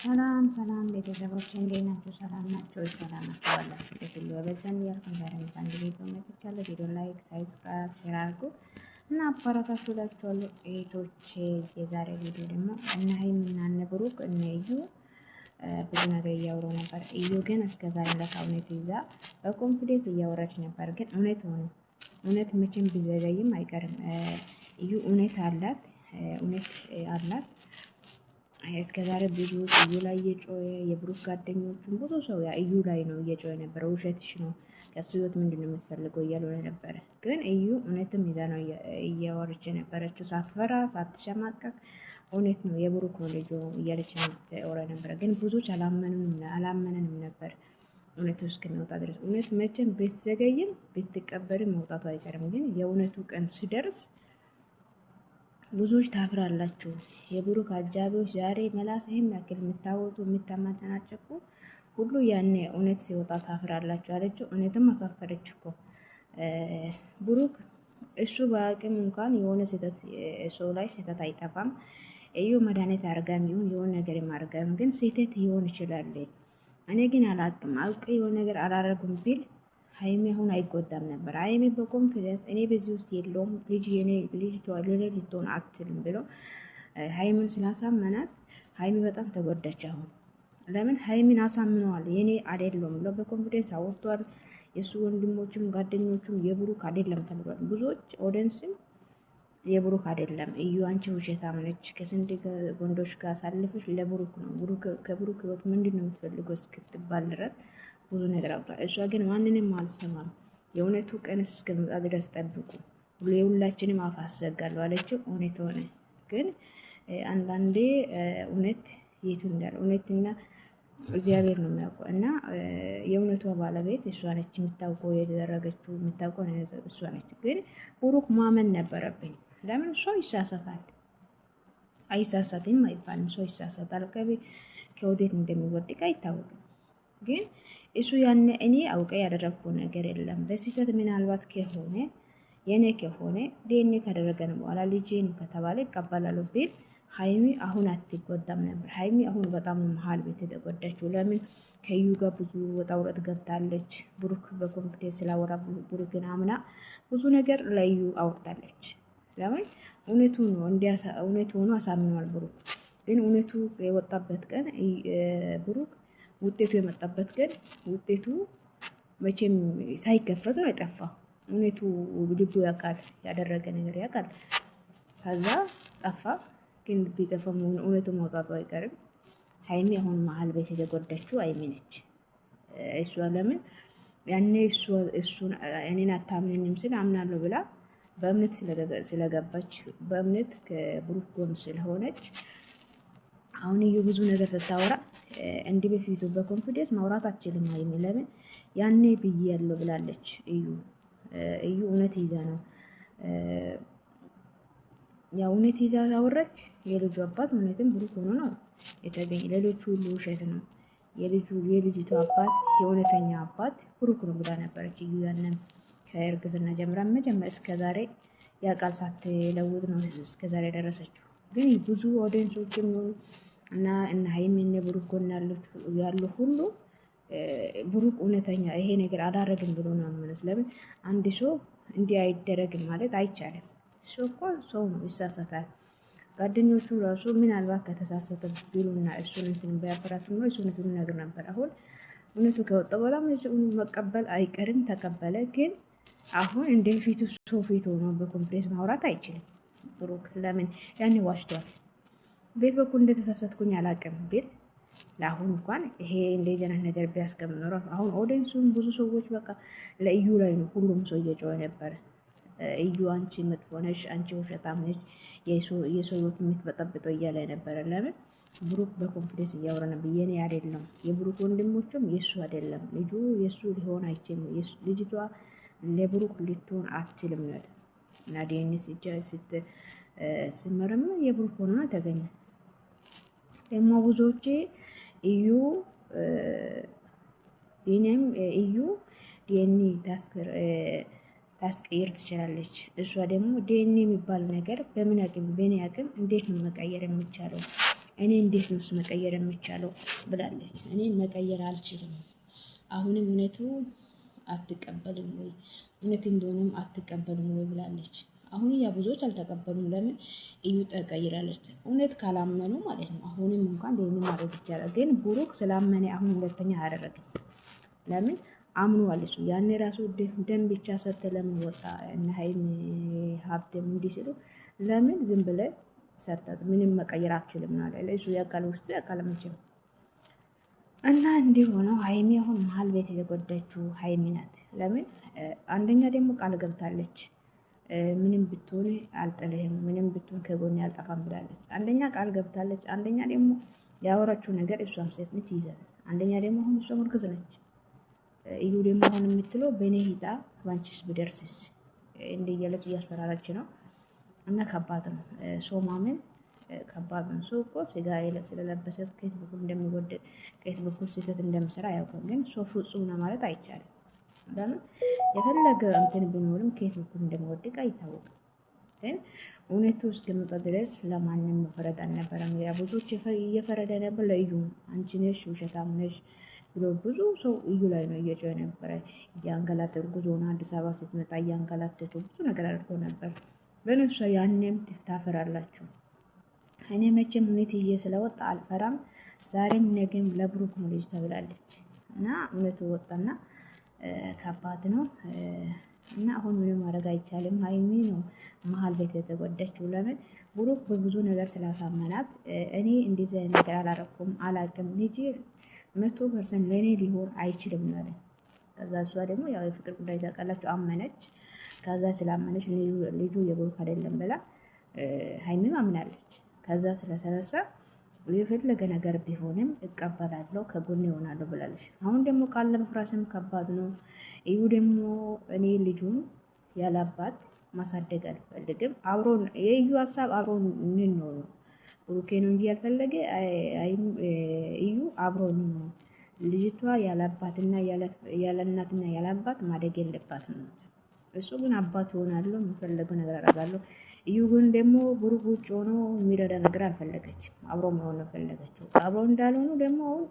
ሰላም ሰላም ቤተሰቦች እንዴት ናችሁ? ሰላም ናችሁ? ሰላም ናችሁ? ባላችሁበት ሁሉ በበዛን እያልኩኝ ዛሬ አንድ ቪዲዮ መጥቻለሁ። ቪዲዮ ላይክ፣ ሰብስክራይብ፣ ሼር አድርጉ እና አባራታችሁ እላችኋለሁ እህቶቼ። የዛሬ ቪዲዮ ደግሞ እነ ሀይሚና እነ ብሩክ እነ እዩ ብዙ ነገር እያወሩ ነበር። እዩ ግን እስከዛሬ ለካውኔት ይዛ በኮንፊደንስ እያወራች ነበር። ግን እውነት ሆነ እውነት መቼም ቢዘገይም አይቀርም። እዩ እውነት አላት፣ እውነት አላት። እስከ ዛሬ ብዙ እዩ ላይ እየጮኸ የብሩክ ጓደኞቹን ብዙ ሰው ያ እዩ ላይ ነው እየጮኸ ነበረ። ውሸትሽ ነው ከሱ ህይወት ምንድን ነው የምትፈልገው እያሉ ነበረ። ግን እዩ እውነትም ይዛ ነው እያወረች የነበረችው፣ ሳትፈራ ሳትሸማቀቅ እውነት ነው የብሩክ ነው ልጁ እያለች ወረ ነበረ። ግን ብዙዎች አላመንንም ነበር እውነቱ እስከሚወጣ ድረስ። እውነት መቼም ብትዘገይም ብትቀበልም መውጣቱ አይቀርም። ግን የእውነቱ ቀን ሲደርስ ብዙዎች ታፍራላችሁ። የብሩክ አጃቢዎች ዛሬ መላስ ይህም ያክል የምታወጡ የምታማተናጨቁ ሁሉ ያኔ እውነት ሲወጣ ታፍራላችሁ አለችው። እውነትም አሳፈረች እኮ ብሩክ። እሱ በአቅም እንኳን የሆነ ስህተት ሰው ላይ ስህተት አይጠፋም። እዩ መድኃኒት አርጋም ይሁን የሆነ ነገር ማርጋም ግን ስህተት ይሆን ይችላል። እኔ ግን አላቅም አውቄ የሆነ ነገር አላረጉም ቢል ሀይሚ አሁን አይጎዳም ነበር። ሀይሚ በኮንፊደንስ እኔ በዚህ ውስጥ የለውም ልጅ የኔ ልጅ ለኔ ልትሆን አትችልም ብሎ ሀይሚን ስላሳመናት ሀይሚ በጣም ተጎዳች። አሁን ለምን ሀይሚን አሳምነዋል። የኔ አይደለም ብሎ በኮንፊደንስ አወጥቷል። የሱ ወንድሞችም ጓደኞቹም የብሩክ አይደለም ተብሏል። ብዙዎች ኦዲየንስም የብሩክ አይደለም እዩ አንቺ ውሸታም ነች፣ ከስንት ወንዶች ጋር አሳልፈሽ ለብሩክ ነው ከብሩክ ህይወት ምንድን ነው የምትፈልገው እስክትባል ድረስ ብዙ ነገር አውጥቷል። እሷ ግን ማንንም አልሰማም። የእውነቱ ቀን እስከመጣ ድረስ ጠብቁ፣ የሁላችንም አፍ አሰጋለሁ አለችው። እውነት ሆነ። ግን አንዳንዴ እውነት የቱ እንዳለ እውነትና እግዚአብሔር ነው የሚያውቀው። እና የእውነቷ ባለቤት እሷ ነች፣ የምታውቀው የተደረገችው የምታውቀው እሷ ነች። ግን ብሩክ ማመን ነበረብኝ። ለምን ሰው ይሳሳታል፣ አይሳሳትም አይባልም። ሰው ይሳሳታል። ከወዴት እንደሚወድቅ አይታወቅም። ግን እሱ ያነ እኔ አውቀ ያደረግኩ ነገር የለም። በስህተት ምናልባት ከሆነ የኔ ከሆነ ዲኤንኤ ካደረገን በኋላ ልጄ ነው ከተባለ ይቀበላሉ ቢል ሀይሚ አሁን አትጎዳም ነበር። ሀይሚ አሁን በጣም መሀል ቤት የተጎዳችው ለምን? ከዩ ጋር ብዙ ወጣ ውረድ ገብታለች። ብሩክ በኮንፊደንስ ስላወራ ብሩክን አምና ብዙ ነገር ለዩ አውርታለች። ለምን? እውነቱ ነው እውነቱ ሆኖ አሳምኗል ብሩክ። ግን እውነቱ የወጣበት ቀን ብሩክ ውጤቱ የመጣበት ቀን ውጤቱ መቼም ሳይከፈት ነው የጠፋ። እውነቱ ልቡ ያውቃል፣ ያደረገ ነገር ያውቃል። ከዛ ጠፋ። ግን ቢጠፋ እውነቱ መውጣቱ አይቀርም። ሀይሚ አሁን መሀል ቤት የተጎዳችው ሀይሚ ነች። እሷ ለምን ያኔ እሱን እኔን አታምነኝም ስል አምናለሁ ብላ በእምነት ስለገባች በእምነት ከብሩክ ጎን ስለሆነች አሁን እዩ ብዙ ነገር ስታወራ እንዲህ በፊቱ በኮንፊደንስ ማውራት አትችልም። ሀይሚ ለምን ያኔ ብዬ ያለው ብላለች። እዩ እውነት ይዛ ነው ያ እውነት ይዛ አወራች። የልጁ አባት እውነትም ብሩክ ሆኖ ነው የተገኘ። ሌሎቹ ሁሉ ውሸት ነው። የልጅቱ አባት የእውነተኛ አባት ብሩክ ነው ብላ ነበረች። እዩ ያንን ከእርግዝና ጀምራ መጀመሪያ እስከዛሬ ያ ቃል ሳትለውጥ ነው እስከዛሬ ደረሰችው። ግን ብዙ ኦዲየንሶችም እና ሀይሚ እነ ብሩክ ጎን ያሉ ሁሉ ብሩክ እውነተኛ ይሄ ነገር አላረግም ብሎ ነው ያመኑት። ለምን አንድ ሰው እንዲህ አይደረግም ማለት አይቻልም። ሰው እኮ ሰው ነው፣ ይሳሳታል። ጓደኞቹ ራሱ ምናልባት ከተሳሳተ ቢሉና እሱን እንትን ቢያበራቱ ነው እሱን እንትን ነገር ነበር። አሁን እውነቱ ከወጣ በኋላ መቀበል አይቀርም፣ ተቀበለ። ግን አሁን እንደ ፊቱ ሰው ፊት ሆኖ በኮንፊደንስ ማውራት አይችልም ብሩክ። ለምን ያኔ ዋሽቷል። ቤት በኩል እንደተሳሳትኩኝ አላውቅም ቢል ለአሁን እንኳን ይሄ እንደዚህ አይነት ነገር ቢያስቀምጥ ኖሮ አሁን ኦዲየንሱን ብዙ ሰዎች በቃ ለእዩ ላይ ነው ሁሉም ሰው እየጮኸ ነበረ። እዩ አንቺ መጥፎ ነሽ፣ አንቺ ውሸታም ነሽ፣ የሰው ህይወት የምትበጠብጠው እያለ ነበረ። ለምን ብሩክ በኮንፊደንስ እያወራ ነበር። የኔ አይደለም፣ የብሩክ ወንድሞችም የሱ አይደለም፣ ልጁ የሱ ሊሆን አይችልም፣ ልጅቷ ለብሩክ ልትሆን አትችልም ነው እና ዲኤንኤ ስትመረመር የብሩክ ሆኖ ተገኘ። ደግሞ ብዙዎች እዩ ዲኤንኤ ታስቀይር ትችላለች። እሷ ደግሞ ዲኤንኤ የሚባል ነገር በምን አቅም በኔ አቅም እንዴት ነው መቀየር የሚቻለው? እኔ እንዴት ነው መቀየር የሚቻለው ብላለች። እኔ መቀየር አልችልም። አሁንም እውነቱ አትቀበልም ወይ እውነት እንደሆነም አትቀበልም ወይ ብላለች። አሁን ያ ብዙዎች አልተቀበሉም። ለምን እዩ ተቀይራለች። እውነት ካላመኑ ማለት ነው። አሁንም እንኳን ደህን ማድረግ ይቻላል። ግን ብሩክ ስላመነ አሁን ሁለተኛ አያደርግም። ለምን አምኗል። እሱ ያኔ ራሱ ደም ብቻ ሰጥተ ለምን ወጣ እና ሀይሚ ሀብቴም እንዲህ ሲሉ ለምን ዝም ብለህ ሰጠት ምንም መቀየር አትችልም ነው አለ። እሱ ያቃለ ውስጡ ያቃለ መቼም እና እንዲህ ሆነው ሀይሚ አሁን መሀል ቤት የተጎዳችው ሀይሚ ናት። ለምን አንደኛ ደግሞ ቃል ገብታለች። ምንም ብትሆን አልጥልህም፣ ምንም ብትሆን ከጎኔ አልጠፋም ብላለች። አንደኛ ቃል ገብታለች። አንደኛ ደግሞ ያወራችው ነገር እሷም ሴት ነች ይዘል። አንደኛ ደግሞ አሁን እሷ እርጉዝ ነች። እዩ ደግሞ አሁን የምትለው በእኔ ሂጣ ባንቺስ ብደርስስ እንደ እያለች እያስፈራራች ነው። እና ከባድ ነው። ሰው ማመን ከባድ ነው። ሰው እኮ ስጋ ስለለበሰ ከየት በኩል እንደሚወደድ ከየት በኩል ስህተት እንደሚሰራ አያውቅም። ግን ሰው ፍጹም ነው ማለት አይቻልም። ለምን የፈለገ እንትን ቢኖርም ከየት በኩል እንደሚወድቅ አይታወቅም። ግን እውነቱ እስከመጣ ድረስ ለማንም መፈረድ አልነበረም። ያ ብዙዎች እየፈረደ ነበር ለእዩ አንቺ ነሽ ውሸታም ነሽ ብሎ ብዙ ሰው እዩ ላይ ነው እየጮኸ ነበረ። እያንገላተ እርጉዝ ሆና አዲስ አበባ ስትመጣ እያንገላተቱ ብዙ ነገር አድርጎ ነበር። በነፍሷ ያኔም ታፈራላችሁ። እኔ መቼም እውነት ይዤ ስለወጣ አልፈራም። ዛሬም ነገም ለብሩክ ነው ልጅ ተብላለች እና እውነቱ ወጣና ከባድ ነው። እና አሁን ምንም ማድረግ አይቻልም። ሀይሚ ነው መሀል ቤት የተጎዳችው። ለምን ብሩክ በብዙ ነገር ስላሳመናት እኔ እንደዚህ አይነት ነገር አላረኩም አላቅም ልጅ 100% ለእኔ ሊሆን አይችልም ነው። ከዛ እሷ ደግሞ ያው የፍቅር ጉዳይ ታውቃላችሁ አመነች። ከዛ ስላመነች ልጁ የብሩክ አይደለም ብላ ሀይሚም አምናለች። ከዛ ስለተነሳ የፈለገ ነገር ቢሆንም እቀበላለሁ ከጎን ይሆናለሁ ብላለች። አሁን ደግሞ ቃል ለመፍራስም ከባድ ነው። እዩ ደግሞ እኔ ልጁን ያላባት ማሳደግ አልፈልግም። አብሮ የእዩ ሀሳብ አብሮ ምን ነው ብሩኬ ነው እንጂ ያልፈለገ እዩ አብሮ ነው። ልጅቷ ያላባትና ያለእናትና ያላባት ማደግ የለባትም። እሱ ግን አባት ይሆናሉ የሚፈለገው ነገር አደርጋለሁ። እዩ ግን ደግሞ ብሩክ ውጭ ሆኖ የሚረዳ ነገር አልፈለገችም። አብሮ መሆን ነው ፈለገችው። አብሮ እንዳልሆኑ ደግሞ አሁን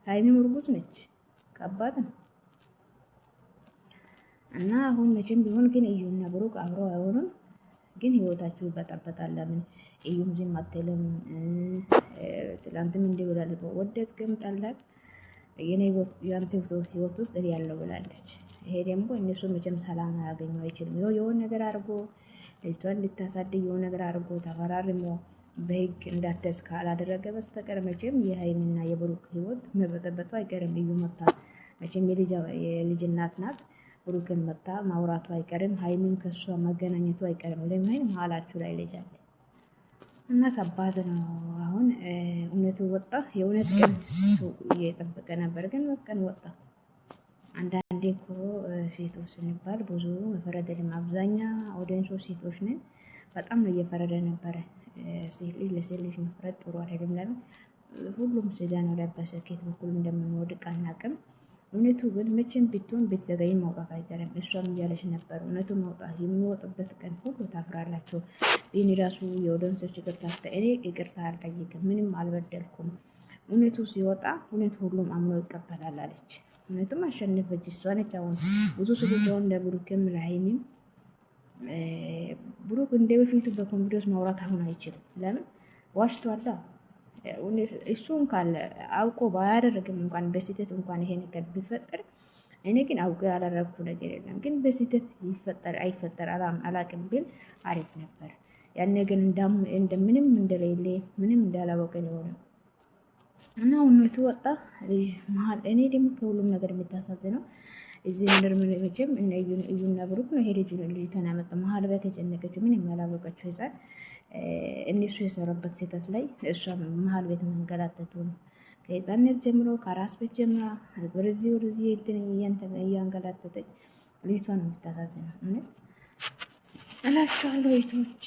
ሀይሚም እርጉዝ ነች። ከባድ ነው። እና አሁን መቼም ቢሆን ግን እዩና ብሩክ አብሮ አይሆኑም። ግን ህይወታችሁ ይበጣበጣል። ለምን እዩም ዝም አትልም። ትላንትም እንዲህ ብላለች፣ ወደድክም ጠላክ የኔ ያንተ ህይወት ውስጥ እኔ ያለው ብላለች። ይሄ ደግሞ እነሱ መቼም ሰላም አያገኙ አይችልም። የሆነ ነገር አድርጎ ልጅቷን እንድታሳድግ የሆነ ነገር አድርጎ ተፈራርሞ በህግ እንዳትደርስ ካላደረገ በስተቀር መቼም የሀይሚና የብሩክ ህይወት መበጠበጡ አይቀርም። እዩ መታ መቼም የልጅ እናት ናት። ብሩክን መታ ማውራቱ አይቀርም። ሀይሚን ከሷ መገናኘቱ አይቀርም። ለምን መሀላችሁ ላይ ልጅ አለ እና ከባድ ነው። አሁን እውነቱ ወጣ። የእውነት ቀን እየጠበቀ ነበር፣ ግን ቀን ወጣ። አንዳንዴ እኮ ሴቶች ስንባል ብዙ መፈረደንም አብዛኛ ኦዲየንሶች ሴቶች ነን። በጣም ነው እየፈረደ ነበረ። ሴት ልጅ ለሴት ልጅ መፍረድ ጥሩ አይደለም። ለምን ሁሉም ስጋ ነው ለበሰ ከየት በኩል እንደምንወድቅ አናውቅም። እውነቱ ግን መቼም ቢትሆን ቤተዘጋይን ማውጣት አይቀርም። እሷም እያለች ነበር እውነቱ ማውጣት የሚወጡበት ቀን ሁሉ ታፍራላችሁ። ይህን ራሱ የኦዲየንሶች ይቅርታ እኔ ይቅርታ አልጠይቅም፣ ምንም አልበደልኩም። እውነቱ ሲወጣ እውነት ሁሉም አምኖ ይቀበላል አለች። እውነቱም አሸነፈች። እሷ ነች አሁን ብዙ ስጉጃውን እንደ ብሩክም ለሀይሚም ብሩክ እንደ በፊቱ በኮንፊደንስ ማውራት አሁን አይችልም። ለምን ዋሽቷላ። እሱም ካለ አውቆ ባያደርግም እንኳን በስህተት እንኳን ይሄ ነገር ቢፈጠር እኔ ግን አውቆ ያላደረኩ ነገር የለም፣ ግን በስህተት ይፈጠር አይፈጠር አላቅም ቢል አሪፍ ነበር። ያኔ ግን እንደምንም እንደሌለ ምንም እንዳላወቀ የሆነ እና እውነቱ ወጣ መሀል። እኔ ደግሞ ከሁሉም ነገር የምታሳዝነው እዚህ ምድር መቼም እዩና ብሩክ ነው። ይሄ ልጅቷን ያመጣ መሀል ቤት የጨነቀችው ምን የሚያላወቀችው ህፃን እነሱ የሰሩበት ስህተት ላይ እሷ መሀል ቤት መንገላተቱ ነው። ከህፃንነት ጀምሮ ከራስ ቤት ጀምራ ወደዚህ እንትን እያንገላተተች ልጅቷን ነው የምታሳዝነው። እላችኋለሁ ቤቶች